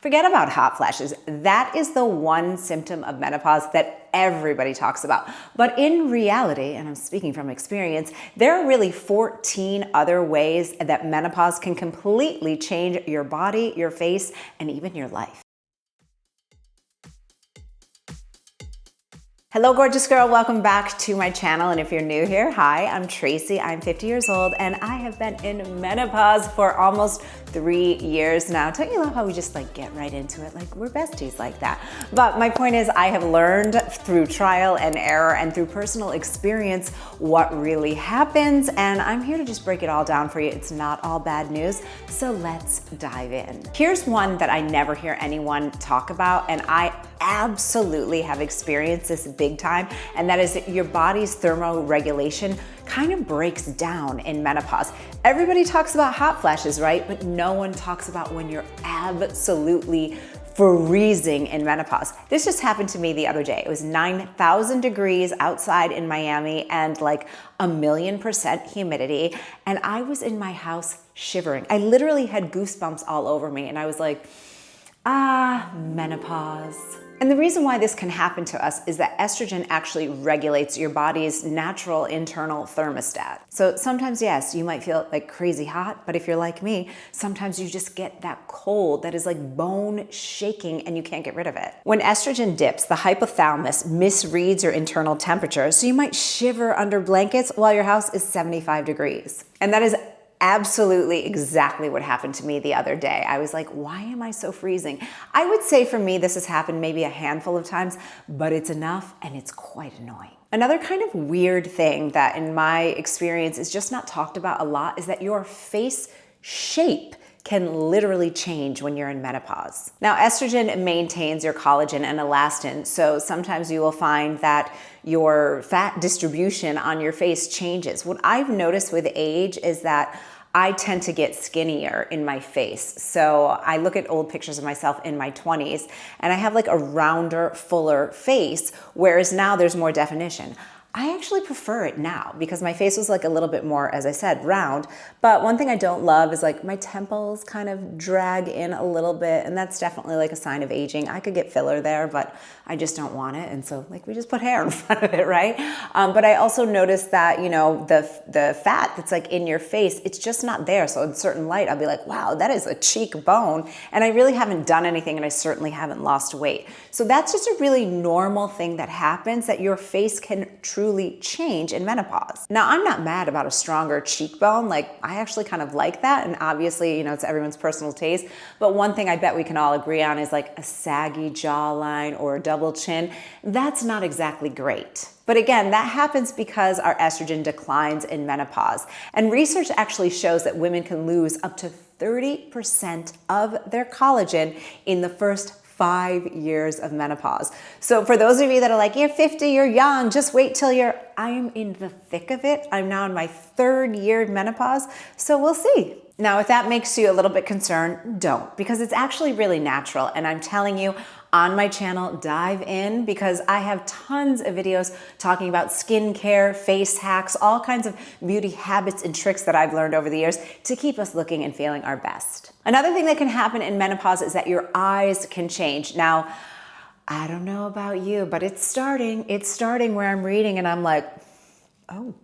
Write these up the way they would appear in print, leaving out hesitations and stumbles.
Forget about hot flashes. That is the one symptom of menopause that everybody talks about. But in reality, and I'm speaking from experience, there are really 14 other ways that menopause can completely change your body, your face, and even your life. Hello, gorgeous girl. Welcome back to my channel. And if you're new here, hi, I'm Tracy. I'm 50 years old and I have been in menopause for almost 3 years now. Don't you love how we just get right into it? Like we're besties like that. But my point is I have learned through trial and error and through personal experience what really happens. And I'm here to just break it all down for you. It's not all bad news. So let's dive in. Here's one that I never hear anyone talk about. And I absolutely have experienced this big time, and that is that your body's thermoregulation kind of breaks down in menopause. Everybody talks about hot flashes, right? But no one talks about when you're absolutely freezing in menopause. This just happened to me the other day. It was 9,000 degrees outside in Miami and like 1,000,000% humidity. And I was in my house shivering. I literally had goosebumps all over me. And I was like, menopause. And the reason why this can happen to us is that estrogen actually regulates your body's natural internal thermostat. So sometimes, yes, you might feel like crazy hot, but if you're like me, sometimes you just get that cold that is like bone shaking and you can't get rid of it. When estrogen dips, the hypothalamus misreads your internal temperature, so you might shiver under blankets while your house is 75 degrees. And that is absolutely exactly what happened to me the other day. I was like, why am I so freezing? I would say for me, this has happened maybe a handful of times, but it's enough and it's quite annoying. Another kind of weird thing that in my experience is just not talked about a lot is that your face shape can literally change when you're in menopause. Now, estrogen maintains your collagen and elastin, so sometimes you will find that your fat distribution on your face changes. What I've noticed with age is that I tend to get skinnier in my face. So I look at old pictures of myself in my 20s and I have like a rounder, fuller face, whereas now there's more definition. I actually prefer it now because my face was like a little bit more, as I said, round. But one thing I don't love is like my temples kind of drag in a little bit, and that's definitely like a sign of aging. I could get filler there, but I just don't want it. And so like we just put hair in front of it, right? But I also noticed that, you know, the fat that's like in your face, it's just not there. So in certain light, I'll be like, wow, that is a cheekbone. And I really haven't done anything and I certainly haven't lost weight. So that's just a really normal thing that happens, that your face can truly change in menopause. Now, I'm not mad about a stronger cheekbone. Like I actually kind of like that. And obviously, you know, it's everyone's personal taste. But one thing I bet we can all agree on is like a saggy jawline or a double chin. That's not exactly great. But again, that happens because our estrogen declines in menopause. And research actually shows that women can lose up to 30% of their collagen in the first 5 years of menopause. So for those of you that are like, you're 50, you're young, just wait till I'm in the thick of it. I'm now in my 3rd year of menopause, so we'll see. Now, if that makes you a little bit concerned, don't, because it's actually really natural. And I'm telling you, on my channel, dive in, because I have tons of videos talking about skincare, face hacks, all kinds of beauty habits and tricks that I've learned over the years to keep us looking and feeling our best. Another thing that can happen in menopause is that your eyes can change. Now, I don't know about you, but it's starting. It's starting where I'm reading and I'm like, oh,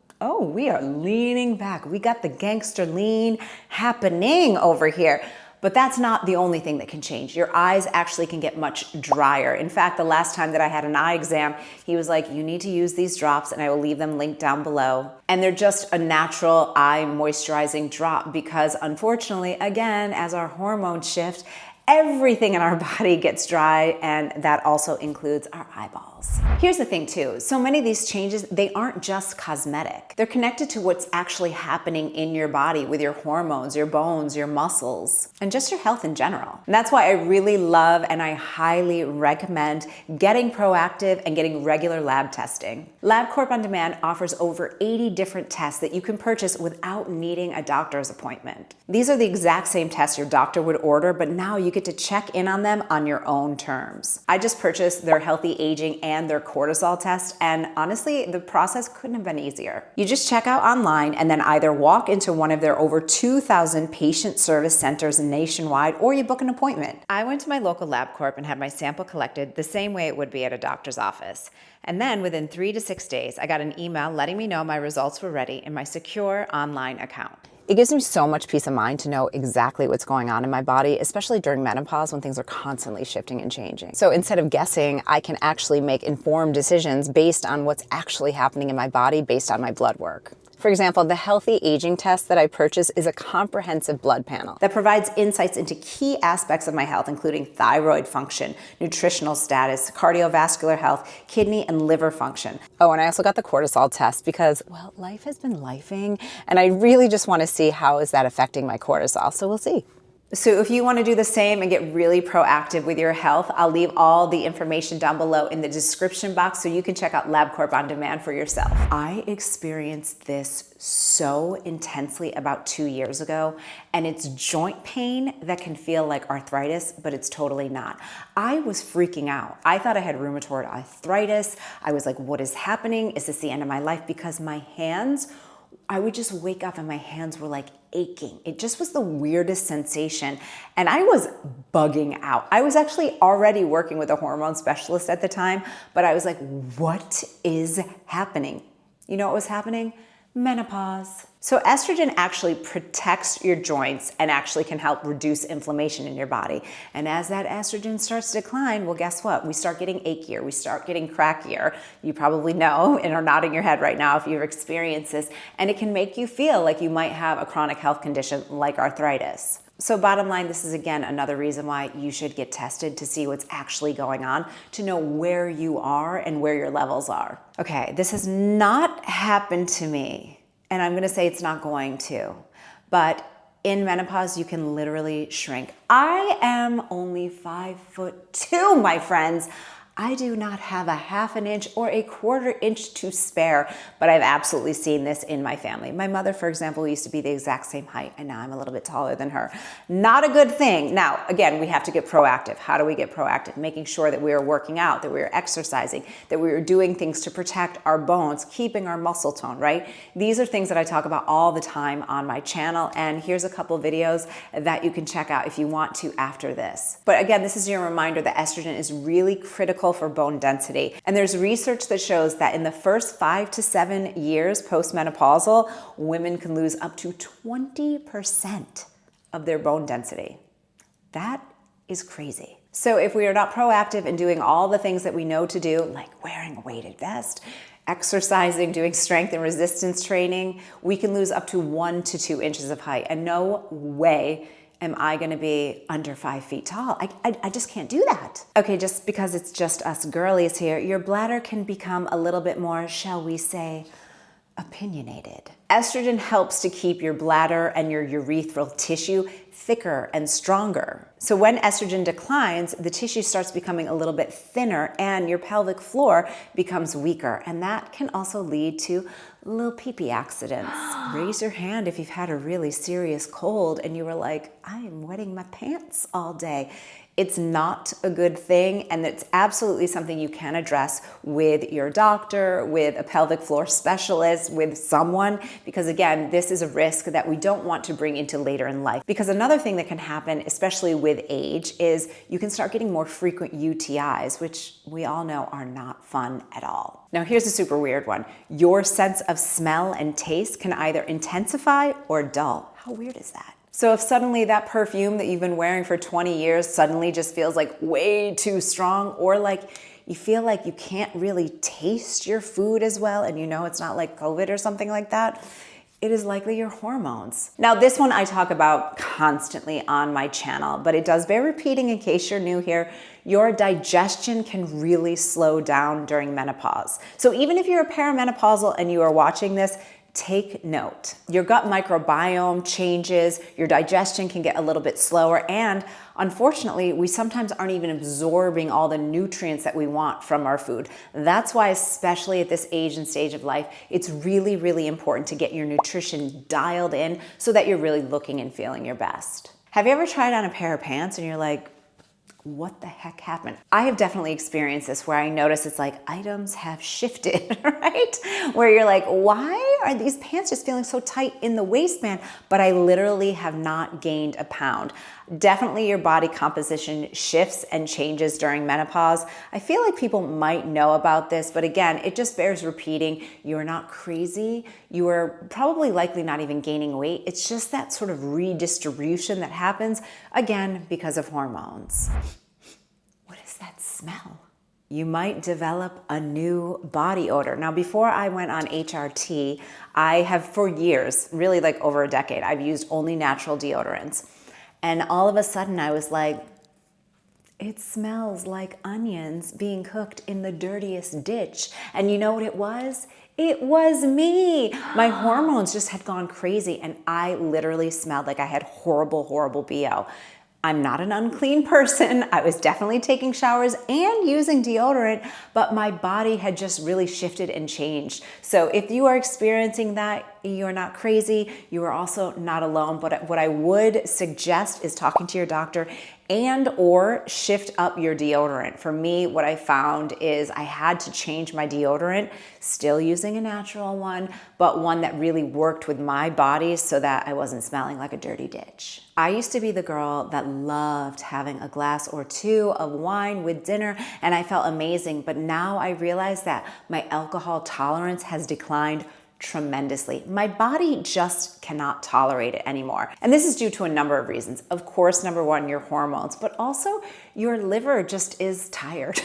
we are leaning back. We got the gangster lean happening over here. But that's not the only thing that can change. Your eyes actually can get much drier. In fact, the last time that I had an eye exam, he was like, you need to use these drops, and I will leave them linked down below. And they're just a natural eye moisturizing drop because unfortunately, again, as our hormones shift, everything in our body gets dry, and that also includes our eyeballs. Here's the thing too, so many of these changes, they aren't just cosmetic. They're connected to what's actually happening in your body with your hormones, your bones, your muscles, and just your health in general. And that's why I really love and I highly recommend getting proactive and getting regular lab testing. LabCorp On Demand offers over 80 different tests that you can purchase without needing a doctor's appointment. These are the exact same tests your doctor would order, but now you get to check in on them on your own terms. I just purchased their healthy aging and their cortisol test, and honestly, the process couldn't have been easier. You just check out online and then either walk into one of their over 2,000 patient service centers nationwide, or you book an appointment. I went to my local LabCorp and had my sample collected the same way it would be at a doctor's office. And then within 3 to 6 days, I got an email letting me know my results were ready in my secure online account. It gives me so much peace of mind to know exactly what's going on in my body, especially during menopause when things are constantly shifting and changing. So instead of guessing, I can actually make informed decisions based on what's actually happening in my body based on my blood work. For example, the healthy aging test that I purchased is a comprehensive blood panel that provides insights into key aspects of my health, including thyroid function, nutritional status, cardiovascular health, kidney and liver function. Oh, and I also got the cortisol test because, well, life has been lifing, and I really just want to see how is that affecting my cortisol, so we'll see. So if you want to do the same and get really proactive with your health, I'll leave all the information down below in the description box so you can check out LabCorp On Demand for yourself. I experienced this so intensely about 2 years ago, and it's joint pain that can feel like arthritis, but it's totally not. I was freaking out. I thought I had rheumatoid arthritis. I was like, what is happening? Is this the end of my life? Because my hands, I would just wake up and my hands were like aching. It just was the weirdest sensation. And I was bugging out. I was actually already working with a hormone specialist at the time, but I was like, what is happening? You know what was happening? Menopause. So estrogen actually protects your joints and actually can help reduce inflammation in your body. And as that estrogen starts to decline, well, guess what? We start getting achier, we start getting crackier. You probably know and are nodding your head right now if you've experienced this. And it can make you feel like you might have a chronic health condition like arthritis. So bottom line, this is again another reason why you should get tested to see what's actually going on, to know where you are and where your levels are. Okay, this has not happened to me, and I'm gonna say it's not going to, but in menopause, you can literally shrink. I am only 5'2", my friends. I do not have a ½ an inch or a ¼ inch to spare, but I've absolutely seen this in my family. My mother, for example, used to be the exact same height, and now I'm a little bit taller than her. Not a good thing. Now, again, we have to get proactive. How do we get proactive? Making sure that we are working out, that we are exercising, that we are doing things to protect our bones, keeping our muscle tone, right? These are things that I talk about all the time on my channel, and here's a couple videos that you can check out if you want to after this. But again, this is your reminder that estrogen is really critical for bone density. And there's research that shows that in the first 5 to 7 years postmenopausal, women can lose up to 20% of their bone density. That is crazy. So if we are not proactive in doing all the things that we know to do, like wearing a weighted vest, exercising, doing strength and resistance training, we can lose up to 1 to 2 inches of height. And no way am I gonna be under 5 feet tall. I just can't do that. Okay, just because it's just us girlies here, your bladder can become a little bit more, shall we say, opinionated. Estrogen helps to keep your bladder and your urethral tissue thicker and stronger. So when estrogen declines, the tissue starts becoming a little bit thinner and your pelvic floor becomes weaker. And that can also lead to little pee-pee accidents. Raise your hand if you've had a really serious cold and you were like, I am wetting my pants all day. It's not a good thing, and it's absolutely something you can address with your doctor, with a pelvic floor specialist, with someone, because again, this is a risk that we don't want to bring into later in life. Because another thing that can happen, especially with age, is you can start getting more frequent UTIs, which we all know are not fun at all. Now here's a super weird one. Your sense of smell and taste can either intensify or dull. How weird is that? So if suddenly that perfume that you've been wearing for 20 years suddenly just feels like way too strong, or like you feel like you can't really taste your food as well, and you know it's not like COVID or something like that, it is likely your hormones. Now this one I talk about constantly on my channel, but it does bear repeating in case you're new here. Your digestion can really slow down during menopause. So even if you're a perimenopausal and you are watching this, take note. Your gut microbiome changes, your digestion can get a little bit slower, and unfortunately, we sometimes aren't even absorbing all the nutrients that we want from our food. That's why, especially at this age and stage of life, it's really, really important to get your nutrition dialed in so that you're really looking and feeling your best. Have you ever tried on a pair of pants and you're like, what the heck happened? I have definitely experienced this where I notice it's like items have shifted, right? Where you're like, why are these pants just feeling so tight in the waistband, but I literally have not gained a pound? Definitely your body composition shifts and changes during menopause. I feel like people might know about this, but again, it just bears repeating. You are not crazy. You are probably likely not even gaining weight. It's just that sort of redistribution that happens, again, because of hormones. What is that smell? You might develop a new body odor. Now, before I went on HRT, I have for years, really like over a decade, I've used only natural deodorants. And all of a sudden I was like, it smells like onions being cooked in the dirtiest ditch. And you know what it was? It was me. My hormones just had gone crazy and I literally smelled like I had horrible, horrible BO. I'm not an unclean person. I was definitely taking showers and using deodorant, but my body had just really shifted and changed. So if you are experiencing that, you're not crazy. You are also not alone. But what I would suggest is talking to your doctor and or shift up your deodorant. For me, what I found is I had to change my deodorant, still using a natural one, but one that really worked with my body so that I wasn't smelling like a dirty ditch. I used to be the girl that loved having a glass or two of wine with dinner and I felt amazing, but now I realize that my alcohol tolerance has declined tremendously. My body just cannot tolerate it anymore. And this is due to a number of reasons. Of course, number one, your hormones, but also your liver just is tired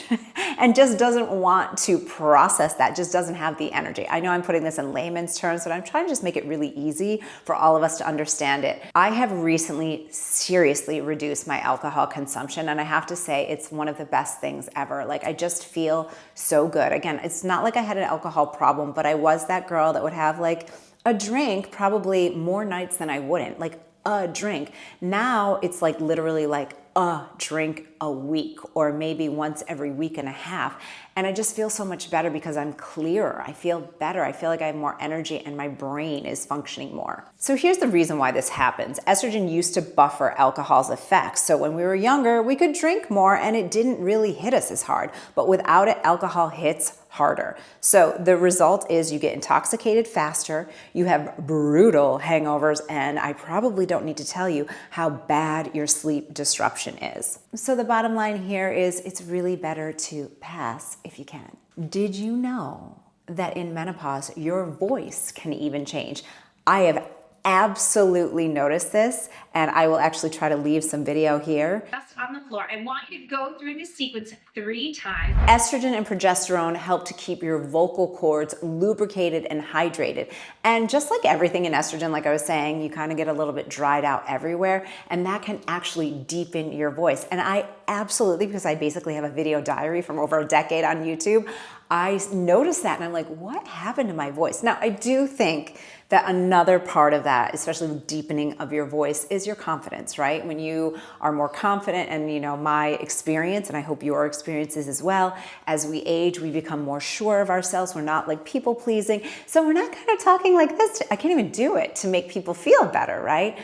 and just doesn't want to process that, just doesn't have the energy. I know I'm putting this in layman's terms, but I'm trying to just make it really easy for all of us to understand it. I have recently seriously reduced my alcohol consumption, and I have to say it's one of the best things ever. Like, I just feel so good. Again, it's not like I had an alcohol problem, but I was that girl that would have like a drink probably more nights than I wouldn't, like a drink. Now it's like literally like a drink a week or maybe once every week and a half. And I just feel so much better because I'm clearer. I feel better. I feel like I have more energy and my brain is functioning more. So here's the reason why this happens. Estrogen used to buffer alcohol's effects. So when we were younger, we could drink more and it didn't really hit us as hard. But without it, alcohol hits harder. So the result is you get intoxicated faster, you have brutal hangovers, and I probably don't need to tell you how bad your sleep disruption is. So the bottom line here is it's really better to pass if you can. Did you know that in menopause, your voice can even change? I have absolutely noticed this, and I will actually try to leave some video here. Just on the floor. I want you to go through this sequence 3 times. Estrogen and progesterone help to keep your vocal cords lubricated and hydrated. And just like everything in estrogen, like I was saying, you kind of get a little bit dried out everywhere, and that can actually deepen your voice. And I absolutely, because I basically have a video diary from over a decade on YouTube, I noticed that and I'm like, what happened to my voice? Now, I do think that another part of that, especially the deepening of your voice, is your confidence, right? When you are more confident, and you know, my experience, and I hope your experience is as well, as we age, we become more sure of ourselves. We're not like people pleasing. So we're not kind of talking like this. I can't even do it to make people feel better, right?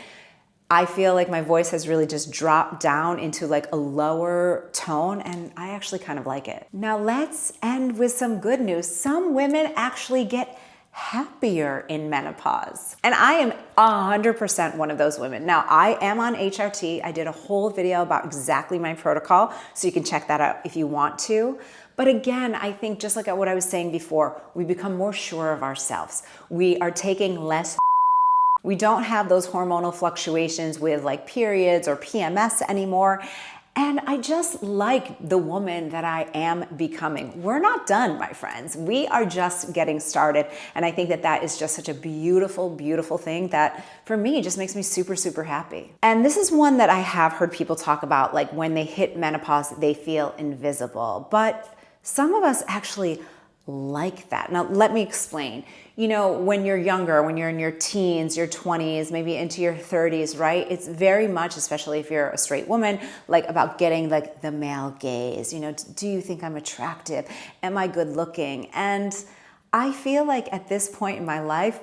I feel like my voice has really just dropped down into like a lower tone, and I actually kind of like it. Now let's end with some good news. Some women actually get happier in menopause. And I am 100% one of those women. Now, I am on HRT. I did a whole video about exactly my protocol, so you can check that out if you want to. But again, I think just like what I was saying before, we become more sure of ourselves. We are taking less. We don't have those hormonal fluctuations with like periods or PMS anymore. And I just like the woman that I am becoming. We're not done, my friends. We are just getting started. And I think that that is just such a beautiful, beautiful thing that for me just makes me super, super happy. And this is one that I have heard people talk about, like when they hit menopause, they feel invisible. But some of us actually like that. Now, let me explain. You know, when you're younger, when you're in your teens, your 20s, maybe into your 30s, right? It's very much, especially if you're a straight woman, like about getting like the male gaze. You know, do you think I'm attractive? Am I good looking? And I feel like at this point in my life,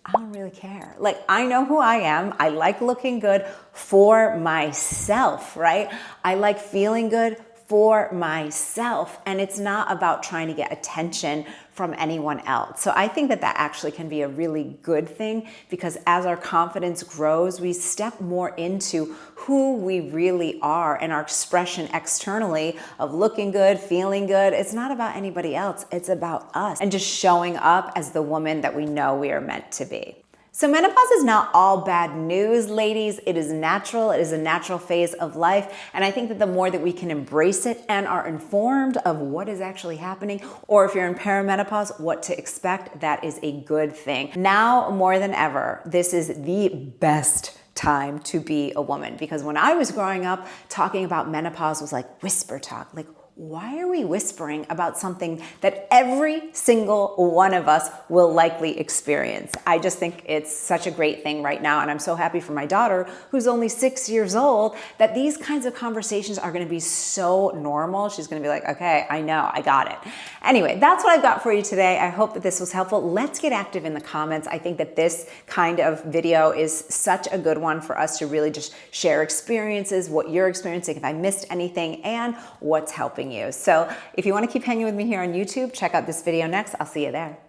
I don't really care. Like, I know who I am. I like looking good for myself, right? I like feeling good for myself. And it's not about trying to get attention from anyone else. So I think that that actually can be a really good thing, because as our confidence grows, we step more into who we really are and our expression externally of looking good, feeling good. It's not about anybody else. It's about us and just showing up as the woman that we know we are meant to be. So menopause is not all bad news, ladies. It is natural. It is a natural phase of life. And I think that the more that we can embrace it and are informed of what is actually happening, or if you're in perimenopause, what to expect, that is a good thing. Now more than ever, this is the best time to be a woman, because when I was growing up, talking about menopause was like whisper talk. Like, why are we whispering about something that every single one of us will likely experience? I just think it's such a great thing right now. And I'm so happy for my daughter, who's only 6 years old, that these kinds of conversations are going to be so normal. She's going to be like, okay, I know, I got it. Anyway, that's what I've got for you today. I hope that this was helpful. Let's get active in the comments. I think that this kind of video is such a good one for us to really just share experiences, what you're experiencing, if I missed anything, and what's helping you. So if you want to keep hanging with me here on YouTube, check out this video next. I'll see you there.